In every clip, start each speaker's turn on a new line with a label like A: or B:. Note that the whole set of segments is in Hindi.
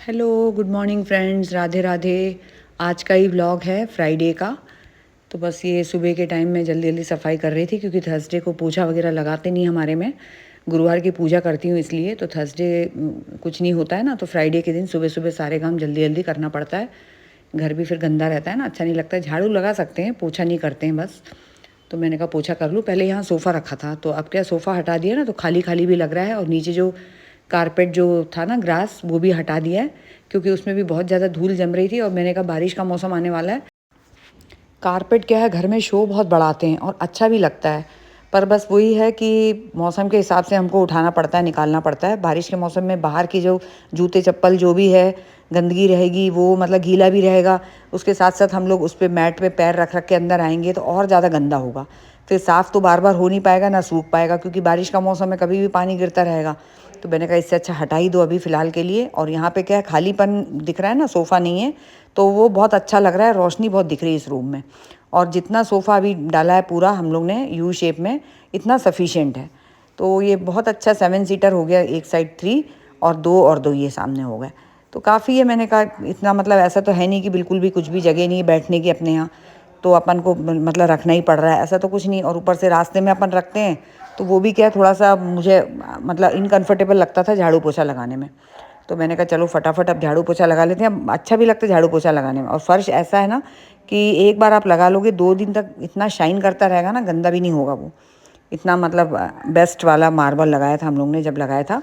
A: Hello, good morning friends, Radhe Radhe. आज का ही व्लॉग है फ्राइडे का। तो बस ये सुबह के टाइम में जल्दी जल्दी सफाई कर रही थी क्योंकि थर्सडे को पूजा वगैरह लगाते नहीं हमारे में। गुरुवार की पूजा करती हूँ इसलिए तो थर्सडे कुछ नहीं होता है ना, तो फ्राइडे के दिन सुबह सुबह सारे काम जल्दी जल्दी करना पड़ता है। घर भी फिर गंदा रहता है ना, अच्छा नहीं लगता है। झाड़ू लगा सकते हैं, पोछा नहीं करते हैं बस। तो मैंने कहा पोछा कर लूँ। पहले यहाँ सोफ़ा रखा था तो अब क्या, सोफ़ा हटा दिया ना तो खाली खाली भी लग रहा है, और नीचे जो कारपेट जो था ना, ग्रास, वो भी हटा दिया है क्योंकि उसमें भी बहुत ज़्यादा धूल जम रही थी। और मैंने कहा बारिश का मौसम आने वाला है, कारपेट क्या है, घर में शो बहुत बढ़ाते हैं और अच्छा भी लगता है। पर बस वही है कि मौसम के हिसाब से हमको उठाना पड़ता है, निकालना पड़ता है। बारिश के मौसम में बाहर की जो जूते चप्पल जो भी है, गंदगी रहेगी, वो मतलब गीला भी रहेगा। उसके साथ साथ हम लोग उस पर मैट पे पैर रख रख के अंदर आएंगे तो और ज़्यादा गंदा होगा। फिर साफ़ तो बार बार हो नहीं पाएगा, ना सूख पाएगा, क्योंकि बारिश का मौसम है, कभी भी पानी गिरता रहेगा। तो मैंने कहा इससे अच्छा हटा ही दो अभी फ़िलहाल के लिए। और यहाँ पे क्या है, खालीपन दिख रहा है ना, सोफ़ा नहीं है, तो वो बहुत अच्छा लग रहा है। रोशनी बहुत दिख रही है इस रूम में। और जितना सोफ़ा अभी डाला है पूरा हम लोग ने यू शेप में, इतना सफिशिएंट है। तो ये बहुत अच्छा 7 सीटर हो गया, एक साइड 3 और दो ये सामने हो गए, तो काफ़ी है। मैंने कहा इतना मतलब ऐसा तो है नहीं कि बिल्कुल भी कुछ भी जगह नहीं है बैठने की अपने यहाँ, तो अपन को मतलब रखना ही पड़ रहा है, ऐसा तो कुछ नहीं। और ऊपर से रास्ते में अपन रखते हैं तो वो भी क्या है, थोड़ा सा मुझे मतलब इनकम्फर्टेबल लगता था झाड़ू पोछा लगाने में। तो मैंने कहा चलो फटाफट अब झाड़ू पोछा लगा लेते हैं। अब अच्छा भी लगता है झाड़ू पोछा लगाने में। और फर्श ऐसा है ना कि एक बार आप लगा लोगे 2 दिन तक इतना शाइन करता रहेगा ना, गंदा भी नहीं होगा वो। इतना मतलब बेस्ट वाला मार्बल लगाया था हम लोग ने जब लगाया था।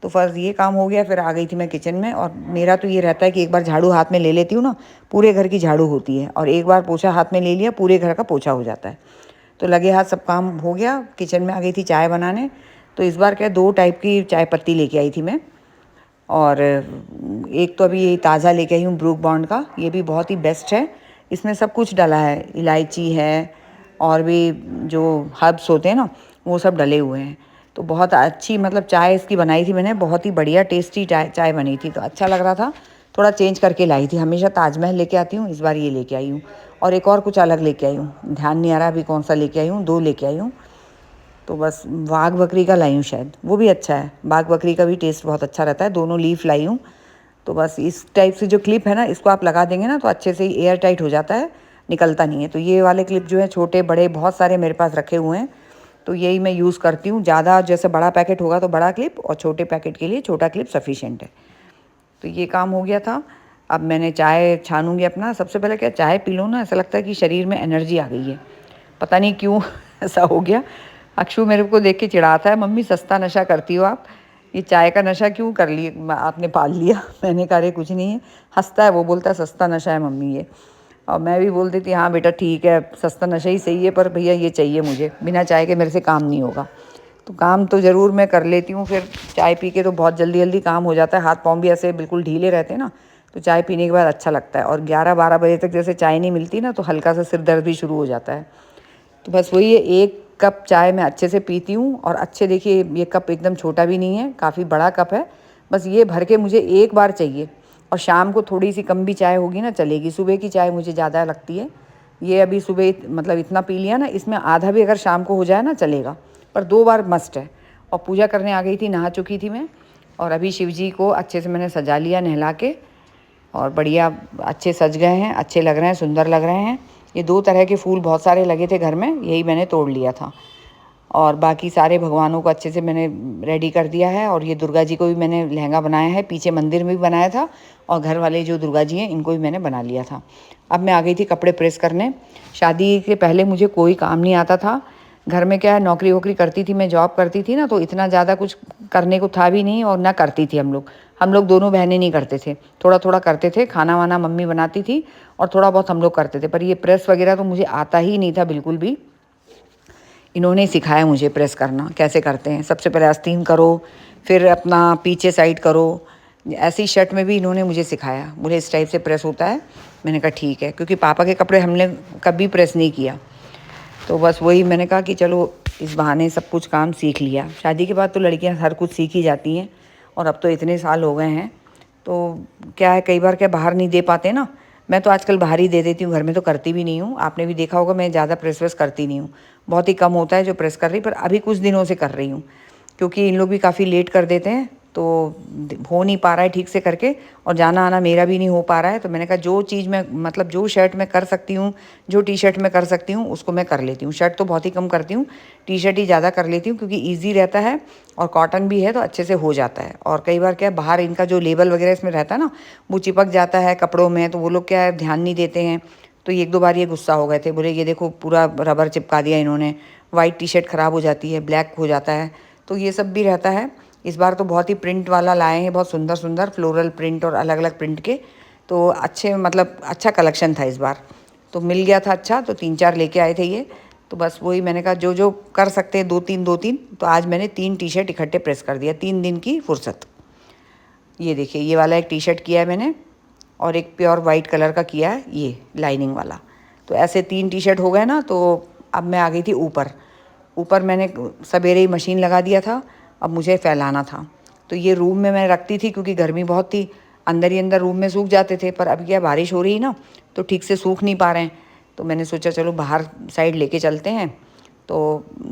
A: तो फर्स्ट ये काम हो गया, फिर आ गई थी मैं किचन में। और मेरा तो ये रहता है कि एक बार झाड़ू हाथ में ले लेती हूँ ना, पूरे घर की झाड़ू होती है, और एक बार पोछा हाथ में ले लिया, पूरे घर का पोछा हो जाता है। तो लगे हाथ सब काम हो गया। किचन में आ गई थी चाय बनाने। तो इस बार क्या, 2 टाइप की चाय पत्ती लेके आई थी मैं। और एक तो अभी ये ताज़ा लेके आई हूँ ब्रूक बॉन्ड का, ये भी बहुत ही बेस्ट है। इसमें सब कुछ डला है, इलायची है और भी जो हर्ब्स होते हैं ना, वो सब डले हुए हैं। तो बहुत अच्छी मतलब चाय इसकी बनाई थी मैंने, बहुत ही बढ़िया टेस्टी चाय चाय बनी थी, तो अच्छा लग रहा था। थोड़ा चेंज करके लाई थी। हमेशा ताजमहल लेके आती हूँ, इस बार ये लेके आई हूँ। और एक और कुछ अलग लेके आई हूँ, ध्यान नहीं आ रहा अभी कौन सा लेके आई हूँ, 2 लेके आई हूँ। तो बस वाघ बकरी का लाई हूँ शायद, वो भी अच्छा है। बाघ बकरी का भी टेस्ट बहुत अच्छा रहता है। दोनों लीफ लाई हूँ। तो बस इस टाइप से जो क्लिप है ना, इसको आप लगा देंगे ना तो अच्छे से ही एयर टाइट हो जाता है, निकलता नहीं है। तो ये वाले क्लिप जो है, छोटे बड़े बहुत सारे मेरे पास रखे हुए हैं, तो यही मैं यूज़ करती हूँ ज़्यादा। जैसे बड़ा पैकेट होगा तो बड़ा क्लिप, और छोटे पैकेट के लिए छोटा क्लिप सफिशिएंट है। तो ये काम हो गया था। अब मैंने चाय छानूंगी अपना। सबसे पहले क्या, चाय पी लो ना, ऐसा लगता है कि शरीर में एनर्जी आ गई है, पता नहीं क्यों ऐसा हो गया। अक्षु मेरे को देख के चिढ़ाता है, मम्मी सस्ता नशा करती हो आप, ये चाय का नशा क्यों कर लिए आपने, पाल लिया। मैंने कहा अरे कुछ नहीं है। हंसता है वो, बोलता है सस्ता नशा है मम्मी ये। और मैं भी बोल देती हाँ बेटा ठीक है, सस्ता नशा ही सही है, पर भैया ये चाहिए मुझे, बिना चाय के मेरे से काम नहीं होगा। तो काम तो ज़रूर मैं कर लेती हूँ, फिर चाय पी के तो बहुत जल्दी जल्दी काम हो जाता है। हाथ पाँव भी ऐसे बिल्कुल ढीले रहते हैं ना, तो चाय पीने के बाद अच्छा लगता है। और 11-12 बजे तक जैसे चाय नहीं मिलती ना, तो हल्का सा सिर दर्द भी शुरू हो जाता है। तो बस वही है, 1 कप चाय मैं अच्छे से पीती हूँ। और अच्छे, देखिए ये कप एकदम छोटा भी नहीं है, काफ़ी बड़ा कप है। बस ये भर के मुझे एक बार चाहिए। और शाम को थोड़ी सी कम भी चाय होगी ना चलेगी, सुबह की चाय मुझे ज़्यादा लगती है। ये अभी सुबह मतलब इतना पी लिया ना, इसमें आधा भी अगर शाम को हो जाए ना चलेगा, पर 2 बार मस्ट है। और पूजा करने आ गई थी, नहा चुकी थी मैं। और अभी शिव जी को अच्छे से मैंने सजा लिया नहला के, और बढ़िया अच्छे सज गए हैं, अच्छे लग रहे हैं, सुंदर लग रहे हैं। ये 2 तरह के फूल बहुत सारे लगे थे घर में, यही मैंने तोड़ लिया था। और बाकी सारे भगवानों को अच्छे से मैंने रेडी कर दिया है। और ये दुर्गा जी को भी मैंने लहंगा बनाया है, पीछे मंदिर में भी बनाया था, और घर वाले जो दुर्गा जी हैं इनको भी मैंने बना लिया था। अब मैं आ गई थी कपड़े प्रेस करने। शादी के पहले मुझे कोई काम नहीं आता था। घर में क्या है, नौकरी वोकरी करती थी मैं, जॉब करती थी ना, तो इतना ज़्यादा कुछ करने को था भी नहीं, और ना करती थी हम लोग दोनों बहनें नहीं करते थे। थोड़ा थोड़ा करते थे, खाना वाना मम्मी बनाती थी, और थोड़ा बहुत हम लोग करते थे। पर ये प्रेस वगैरह तो मुझे आता ही नहीं था बिल्कुल भी। इन्होंने सिखाया मुझे प्रेस करना कैसे करते हैं। सबसे पहले आस्तीन करो, फिर अपना पीछे साइड करो। ऐसी शर्ट में भी इन्होंने मुझे सिखाया, बोले इस टाइप से प्रेस होता है। मैंने कहा ठीक है, क्योंकि पापा के कपड़े हमने कभी प्रेस नहीं किया। तो बस वही मैंने कहा कि चलो इस बहाने सब कुछ काम सीख लिया। शादी के बाद तो लड़कियां हर कुछ सीख ही जाती हैं, और अब तो इतने साल हो गए हैं। तो क्या है, कई बार क्या बाहर नहीं दे पाते ना। मैं तो आजकल बाहर ही दे देती हूँ, घर में तो करती भी नहीं हूँ। आपने भी देखा होगा मैं ज़्यादा प्रेस वेस करती नहीं हूँ, बहुत ही कम होता है जो प्रेस कर रही। पर अभी कुछ दिनों से कर रही हूँ, क्योंकि इन लोग भी काफ़ी लेट कर देते हैं, तो हो नहीं पा रहा है ठीक से करके, और जाना आना मेरा भी नहीं हो पा रहा है। तो मैंने कहा जो चीज़ मैं मतलब जो शर्ट मैं कर सकती हूँ, जो टी शर्ट मैं कर सकती हूँ उसको मैं कर लेती हूँ। शर्ट तो बहुत ही कम करती हूँ, टी शर्ट ही ज़्यादा कर लेती हूँ क्योंकि ईजी रहता है और कॉटन भी है तो अच्छे से हो जाता है। और कई बार क्या है, बाहर इनका जो लेबल वगैरह इसमें रहता है ना, वो चिपक जाता है कपड़ों में, तो वो लोग क्या है ध्यान नहीं देते हैं। तो एक दो बार ये गुस्सा हो गए थे, बोले ये देखो पूरा रबर चिपका दिया इन्होंने, वाइट टी शर्ट ख़राब हो जाती है, ब्लैक हो जाता है। तो ये सब भी रहता है। इस बार तो बहुत ही प्रिंट वाला लाए हैं, बहुत सुंदर सुंदर फ्लोरल प्रिंट और अलग अलग प्रिंट के। तो अच्छे मतलब अच्छा कलेक्शन था इस बार, तो मिल गया था अच्छा, तो 3-4 लेके आए थे ये। तो बस वही मैंने कहा जो जो कर सकते हैं 2-3 तो आज मैंने 3 टी शर्ट इकट्ठे प्रेस कर दिया, 3 दिन की फुर्सत। ये देखिए ये वाला एक टी शर्ट किया है मैंने, और एक प्योर वाइट कलर का किया है ये लाइनिंग वाला। तो ऐसे 3 टी शर्ट हो गए ना। तो अब मैं आ गई थी ऊपर। ऊपर मैंने सवेरे ही मशीन लगा दिया था, अब मुझे फैलाना था। तो ये रूम में मैं रखती थी क्योंकि गर्मी बहुत थी, अंदर ही अंदर रूम में सूख जाते थे। पर अब क्या बारिश हो रही ना, तो ठीक से सूख नहीं पा रहे हैं। तो मैंने सोचा चलो बाहर साइड लेके चलते हैं। तो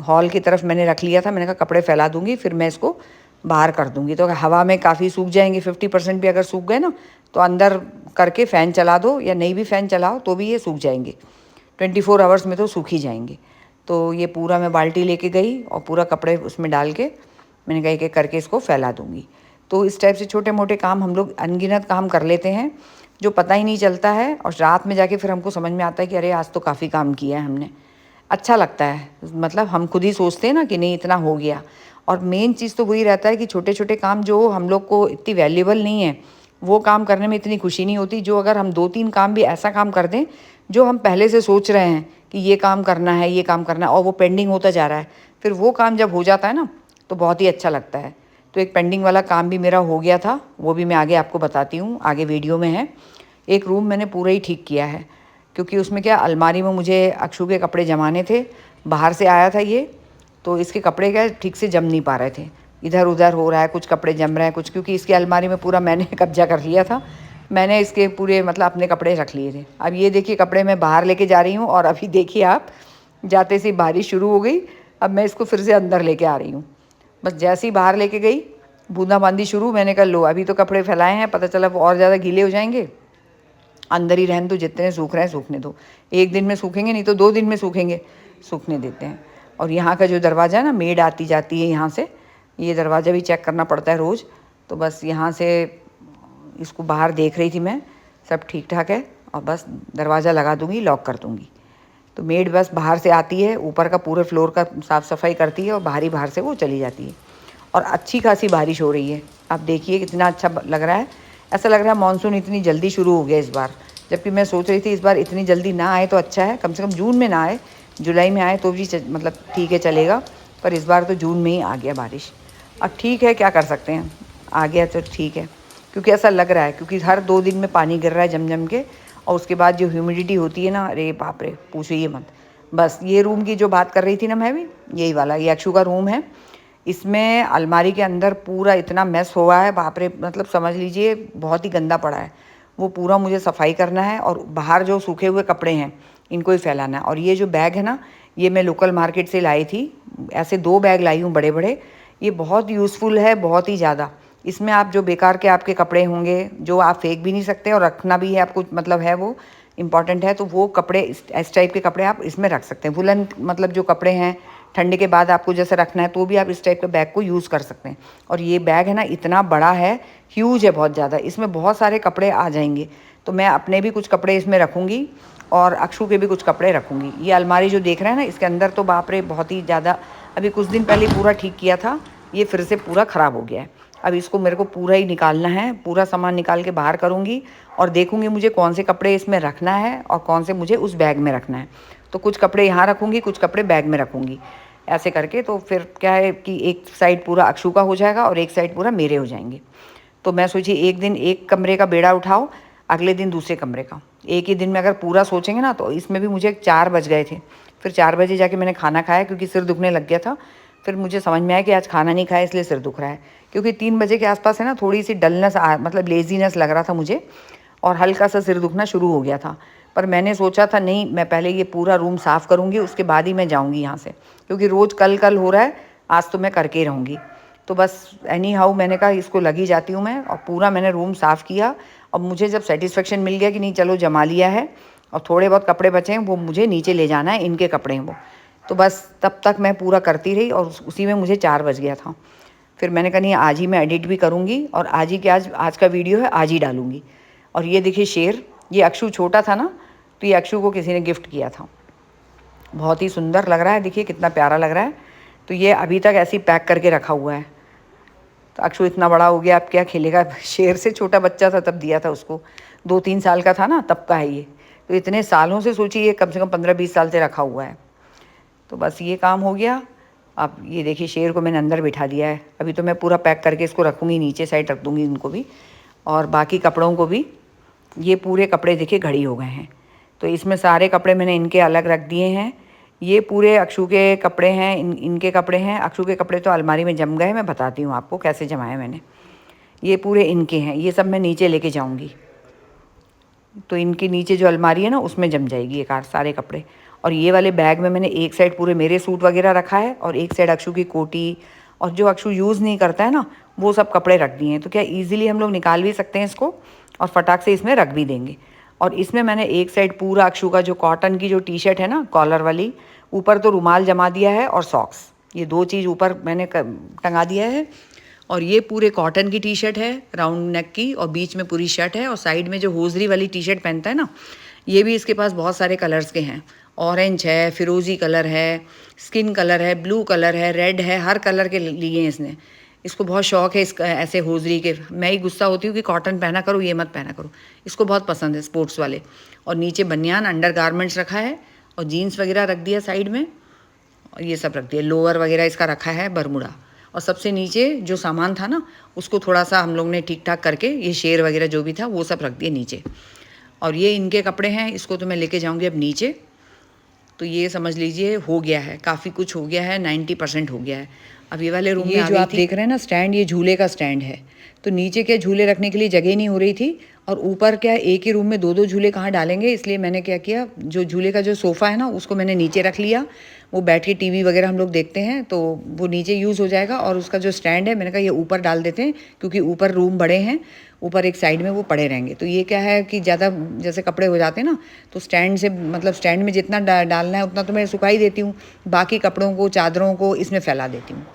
A: हॉल की तरफ मैंने रख लिया था, मैंने कहा कपड़े फैला दूंगी फिर मैं इसको बाहर कर दूंगी। तो हवा में काफ़ी सूख जाएंगे, 50% भी अगर सूख गए ना तो अंदर करके फ़ैन चला दो, या नहीं भी फ़ैन चलाओ तो भी ये सूख जाएंगे, 24 आवर्स में तो सूख ही जाएंगे। तो ये पूरा मैं बाल्टी लेके गई और पूरा कपड़े उसमें डाल के मैंने कहा एक एक करके इसको फैला दूंगी। तो इस टाइप से छोटे मोटे काम हम लोग अनगिनत काम कर लेते हैं जो पता ही नहीं चलता है, और रात में जाके फिर हमको समझ में आता है कि अरे आज तो काफ़ी काम किया है हमने। अच्छा लगता है, मतलब हम खुद ही सोचते हैं ना कि नहीं इतना हो गया। और मेन चीज़ तो वही रहता है कि छोटे छोटे काम जो हम लोग को इतनी वैल्यूएबल नहीं है, वो काम करने में इतनी खुशी नहीं होती। जो अगर हम 2-3 काम भी ऐसा काम कर दें जो हम पहले से सोच रहे हैं कि ये काम करना है, ये काम करना है, और वो पेंडिंग होता जा रहा है, फिर वो काम जब हो जाता है ना तो बहुत ही अच्छा लगता है। तो एक पेंडिंग वाला काम भी मेरा हो गया था, वो भी मैं आगे आपको बताती हूँ, आगे वीडियो में है। एक रूम मैंने पूरा ही ठीक किया है क्योंकि उसमें क्या अलमारी में मुझे अक्षु के कपड़े जमाने थे, बाहर से आया था ये, तो इसके कपड़े क्या ठीक से जम नहीं पा रहे थे, इधर उधर हो रहा है, कुछ कपड़े जम रहे हैं कुछ, क्योंकि इसकी अलमारी में पूरा मैंने कब्जा कर लिया था। मैंने इसके पूरे मतलब अपने कपड़े रख लिए थे। अब ये देखिए कपड़े मैं बाहर लेके जा रही हूँ, और अभी देखिए आप जाते से बारिश शुरू हो गई। अब मैं इसको फिर से अंदर लेके आ रही हूँ। बस जैसे ही बाहर लेके गई बूंदाबांदी शुरू, मैंने कहा लो अभी तो कपड़े फैलाए हैं, पता चला वो और ज़्यादा गीले हो जाएंगे, अंदर ही रहने दो, जितने सूख रहे हैं सूखने दो। एक दिन में सूखेंगे नहीं तो 2 दिन में सूखेंगे, सूखने देते हैं। और यहाँ का जो दरवाज़ा है ना, मेड आती जाती है यहाँ से, ये दरवाज़ा भी चेक करना पड़ता है रोज़। तो बस यहाँ से इसको बाहर देख रही थी मैं, सब ठीक ठाक है, और बस दरवाज़ा लगा दूँगी, लॉक कर दूँगी। तो मेड बस बाहर से आती है, ऊपर का पूरे फ्लोर का साफ़ सफाई करती है, और बाहर से वो चली जाती है। और अच्छी खासी बारिश हो रही है, आप देखिए कितना अच्छा लग रहा है। ऐसा लग रहा है मानसून इतनी जल्दी शुरू हो गया इस बार, जबकि मैं सोच रही थी इस बार इतनी जल्दी ना आए तो अच्छा है, कम से कम जून में ना आए, जुलाई में आए तो भी मतलब ठीक है चलेगा। पर इस बार तो जून में ही आ गया बारिश। अब ठीक है क्या कर सकते हैं, आ गया तो ठीक है, क्योंकि ऐसा लग रहा है क्योंकि हर 2 दिन में पानी गिर रहा है जम जम के, और उसके बाद जो ह्यूमिडिटी होती है ना, अरे बाप रे पूछो ये मत। बस ये रूम की जो बात कर रही थी ना मैं भी, यही वाला ये अक्षु का रूम है। इसमें अलमारी के अंदर पूरा इतना मेस हुआ है, बाप रे, मतलब समझ लीजिए बहुत ही गंदा पड़ा है। वो पूरा मुझे सफाई करना है, और बाहर जो सूखे हुए कपड़े हैं इनको ही फैलाना है। और ये जो बैग है ना, ये मैं लोकल मार्केट से लाई थी, ऐसे 2 बैग लाई हूँ बड़े बड़े। ये बहुत यूज़फुल है, बहुत ही ज़्यादा। इसमें आप जो बेकार के आपके कपड़े होंगे जो आप फेंक भी नहीं सकते और रखना भी है आपको, मतलब है वो इम्पॉर्टेंट है, तो वो कपड़े इस टाइप के कपड़े आप इसमें रख सकते हैं। वुलन मतलब जो कपड़े हैं ठंड के बाद आपको जैसे रखना है, तो भी आप इस टाइप के बैग को यूज़ कर सकते हैं। और ये बैग है ना इतना बड़ा है, ह्यूज है बहुत ज़्यादा, इसमें बहुत सारे कपड़े आ जाएंगे। तो मैं अपने भी कुछ कपड़े इसमें रखूँगी और अक्षु के भी कुछ कपड़े रखूँगी। ये अलमारी जो देख रहे हैं ना, इसके अंदर तो बाप रे बहुत ही ज़्यादा, अभी कुछ दिन पहले पूरा ठीक किया था, ये फिर से पूरा ख़राब हो गया है। अब इसको मेरे को पूरा ही निकालना है, पूरा सामान निकाल के बाहर करूँगी और देखूँगी मुझे कौन से कपड़े इसमें रखना है और कौन से मुझे उस बैग में रखना है। तो कुछ कपड़े यहाँ रखूँगी, कुछ कपड़े बैग में रखूँगी, ऐसे करके। तो फिर क्या है कि एक साइड पूरा अक्षु का हो जाएगा और एक साइड पूरा मेरे हो जाएंगे। तो मैं सोची एक दिन एक कमरे का बेड़ा उठाओ, अगले दिन दूसरे कमरे का। एक ही दिन में अगर पूरा सोचेंगे ना, तो इसमें भी मुझे 4 बज गए थे। फिर 4 बजे जाके मैंने खाना खाया क्योंकि सिर दुखने लग गया था। फिर मुझे समझ में आया कि आज खाना नहीं खाया इसलिए सिर दुख रहा है, क्योंकि 3 बजे के आसपास है ना थोड़ी सी डलनेस मतलब लेजीनेस लग रहा था मुझे, और हल्का सा सिर दुखना शुरू हो गया था। पर मैंने सोचा था नहीं, मैं पहले ये पूरा रूम साफ़ करूँगी, उसके बाद ही मैं जाऊँगी यहाँ से, क्योंकि रोज़ कल कल हो रहा है, आज तो मैं करके ही रहूँगी। तो बस एनी हाउ मैंने कहा इसको लगी जाती हूँ मैं, और पूरा मैंने रूम साफ़ किया। और मुझे जब सेटिस्फेक्शन मिल गया कि नहीं चलो जमा लिया है और थोड़े बहुत कपड़े बचे हैं वो मुझे नीचे ले जाना है, इनके कपड़े हैं वो, तो बस तब तक मैं पूरा करती रही और उसी में मुझे 4 बज गया था। फिर मैंने कहा नहीं आज ही मैं एडिट भी करूँगी और आज ही के आज का वीडियो है आज ही डालूँगी। और ये देखिए शेर, ये अक्षु छोटा था ना, तो ये अक्षु को किसी ने गिफ्ट किया था। बहुत ही सुंदर लग रहा है, देखिए कितना प्यारा लग रहा है। तो ये अभी तक ऐसे ही पैक करके रखा हुआ है। तो अक्षु इतना बड़ा हो गया, अब क्या खेलेगा। शेर से छोटा बच्चा था तब दिया था उसको, 2-3 साल का था ना तब का है ये। तो इतने सालों से सोचिए, ये कम से कम 15-20 साल से रखा हुआ है। तो बस ये काम हो गया। अब ये देखिए शेर को मैंने अंदर बिठा दिया है। अभी तो मैं पूरा पैक करके इसको रखूँगी, नीचे साइड रख दूँगी इनको भी, और बाकी कपड़ों को भी। ये पूरे कपड़े देखिए घड़ी हो गए हैं, तो इसमें सारे कपड़े मैंने इनके अलग रख दिए हैं। ये पूरे अक्षु के कपड़े हैं, इनके कपड़े हैं। अक्षु के कपड़े तो अलमारी में जम गए, मैं बताती हूँ आपको कैसे जमाए मैंने। ये पूरे इनके हैं, ये सब मैं नीचे लेके जाऊँगी, तो इनके नीचे जो अलमारी है ना उसमें जम जाएगी ये सारे कपड़े। और ये वाले बैग में मैंने एक साइड पूरे मेरे सूट वगैरह रखा है और एक साइड अक्षु की कोटी, और जो अक्षु यूज़ नहीं करता है ना वो सब कपड़े रख दिए हैं। तो क्या ईजिली हम लोग निकाल भी सकते हैं इसको और फटाक से इसमें रख भी देंगे। और इसमें मैंने एक साइड पूरा अक्षु का जो कॉटन की जो टी शर्ट है ना कॉलर वाली, ऊपर तो रुमाल जमा दिया है और सॉक्स, ये 2 चीज़ ऊपर मैंने टंगा दिया है। और ये पूरे कॉटन की टी शर्ट है राउंड नेक की, और बीच में पूरी शर्ट है, और साइड में जो होजरी वाली टी शर्ट पहनता है ना, ये भी इसके पास बहुत सारे कलर्स के हैं। ऑरेंज है, फिरोजी कलर है, स्किन कलर है, ब्लू कलर है, रेड है, हर कलर के लिए हैं इसने। इसको बहुत शौक है इसका ऐसे होजरी के। मैं ही गुस्सा होती हूँ कि कॉटन पहना करो, ये मत पहना करो। इसको बहुत पसंद है स्पोर्ट्स वाले। और नीचे बनियान अंडर गारमेंट्स रखा है, और जीन्स वगैरह रख दिया साइड में, और ये सब रख दिया। लोअर वगैरह इसका रखा है बरमुडा। और सबसे नीचे जो सामान था ना उसको थोड़ा सा हम लोग ने ठीक ठाक करके, ये शेर वगैरह जो भी था वो सब रख दिए नीचे। और ये इनके कपड़े हैं, इसको तो मैं लेके जाऊँगी अब नीचे। तो ये समझ लीजिए हो गया है, काफ़ी कुछ हो गया है, 90% हो गया है। अब ये वाले रूम में जो आप देख रहे हैं ना स्टैंड, ये झूले का स्टैंड है। तो नीचे क्या झूले रखने के लिए जगह नहीं हो रही थी, और ऊपर क्या एक ही रूम में 2-2 झूले कहाँ डालेंगे, इसलिए मैंने क्या किया, जो झूले का जो सोफ़ा है ना उसको मैंने नीचे रख लिया। वो बैठ के टीवी वगैरह हम लोग देखते हैं तो वो नीचे यूज़ हो जाएगा। और उसका जो स्टैंड है मैंने कहा ये ऊपर डाल देते हैं, क्योंकि ऊपर रूम बड़े हैं, ऊपर एक साइड में वो पड़े रहेंगे। तो ये क्या है कि ज़्यादा जैसे कपड़े हो जाते हैं ना, तो स्टैंड से मतलब स्टैंड में जितना डालना है उतना तो मैं सुखा ही देती हूँ, बाकी कपड़ों को चादरों को इसमें फैला देती हूँ।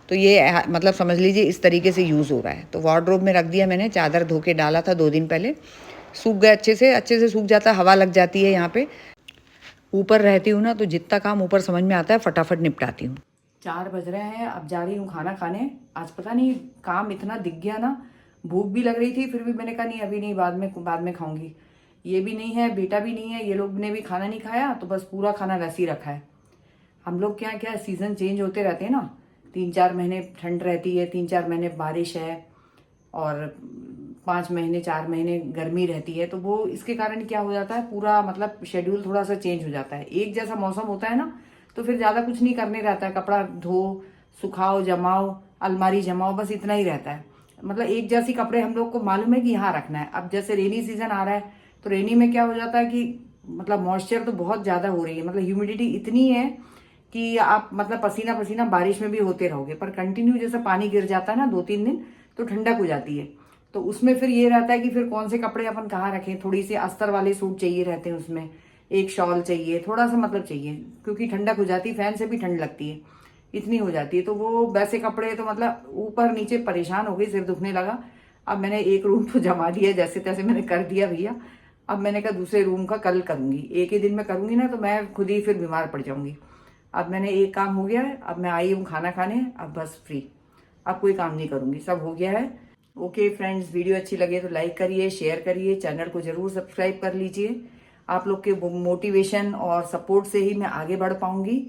A: तो ये मतलब समझ लीजिए इस तरीके से यूज़ हो रहा है। तो वार्डरोब में रख दिया मैंने, चादर धो के डाला था 2 दिन पहले, सूख गए अच्छे से सूख जाता है, हवा लग जाती है यहाँ पे। ऊपर रहती हूँ ना तो जितना काम ऊपर समझ में आता है फटाफट निपटाती हूँ। 4 बज रहे हैं, अब जा रही हूँ खाना खाने। आज पता नहीं काम इतना दिख गया ना, भूख भी लग रही थी, फिर भी मैंने कहा नहीं अभी नहीं, बाद में खाऊंगी। ये भी नहीं है, बेटा भी नहीं है, ये लोग ने भी खाना नहीं खाया, तो बस पूरा खाना वैसे ही रखा है। हम लोग क्या क्या सीज़न चेंज होते रहते हैं ना, 3-4 महीने ठंड रहती है, 3-4 महीने बारिश है, और 5 महीने 4 महीने गर्मी रहती है। तो वो इसके कारण क्या हो जाता है, पूरा मतलब शेड्यूल थोड़ा सा चेंज हो जाता है। एक जैसा मौसम होता है ना तो फिर ज़्यादा कुछ नहीं करने रहता है, कपड़ा धो, सुखाओ, जमाओ, अलमारी जमाओ, बस इतना ही रहता है। मतलब एक जैसी कपड़े हम लोग को मालूम है कि यहाँ रखना है। अब जैसे रेनी सीजन आ रहा है तो रेनी में क्या हो जाता है कि मतलब मॉइस्चर तो बहुत ज़्यादा हो रही है, मतलब ह्यूमिडिटी इतनी है कि आप मतलब पसीना पसीना बारिश में भी होते रहोगे, पर कंटिन्यू जैसे पानी गिर जाता है ना 2-3 दिन तो ठंडक हो जाती है। तो उसमें फिर ये रहता है कि फिर कौन से कपड़े अपन कहाँ रखें। थोड़ी सी अस्तर वाले सूट चाहिए रहते हैं उसमें, एक शॉल चाहिए, थोड़ा सा मतलब चाहिए, क्योंकि ठंडक हो जाती है, फैन से भी ठंड लगती है, इतनी हो जाती है। तो वो वैसे कपड़े तो मतलब ऊपर नीचे परेशान हो गई, सिर दुखने लगा। अब मैंने एक रूम तो जमा दिया, जैसे तैसे मैंने कर दिया भैया। अब मैंने कहा दूसरे रूम का कल करूंगी, एक ही दिन में करूंगी ना तो मैं खुद ही फिर बीमार पड़ जाऊंगी। अब मैंने एक काम हो गया है, अब मैं आई हूँ खाना खाने, अब बस फ्री, अब कोई काम नहीं करूंगी, सब हो गया है। ओके फ्रेंड्स, वीडियो अच्छी लगे तो लाइक करिए, शेयर करिए, चैनल को जरूर सब्सक्राइब कर लीजिए। आप लोग के मोटिवेशन और सपोर्ट से ही मैं आगे बढ़ पाऊंगी।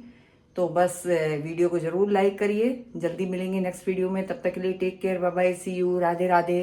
A: तो बस वीडियो को जरूर लाइक करिए। जल्दी मिलेंगे नेक्स्ट वीडियो में, तब तक के लिए take care, bye bye, see you, Radhe Radhe.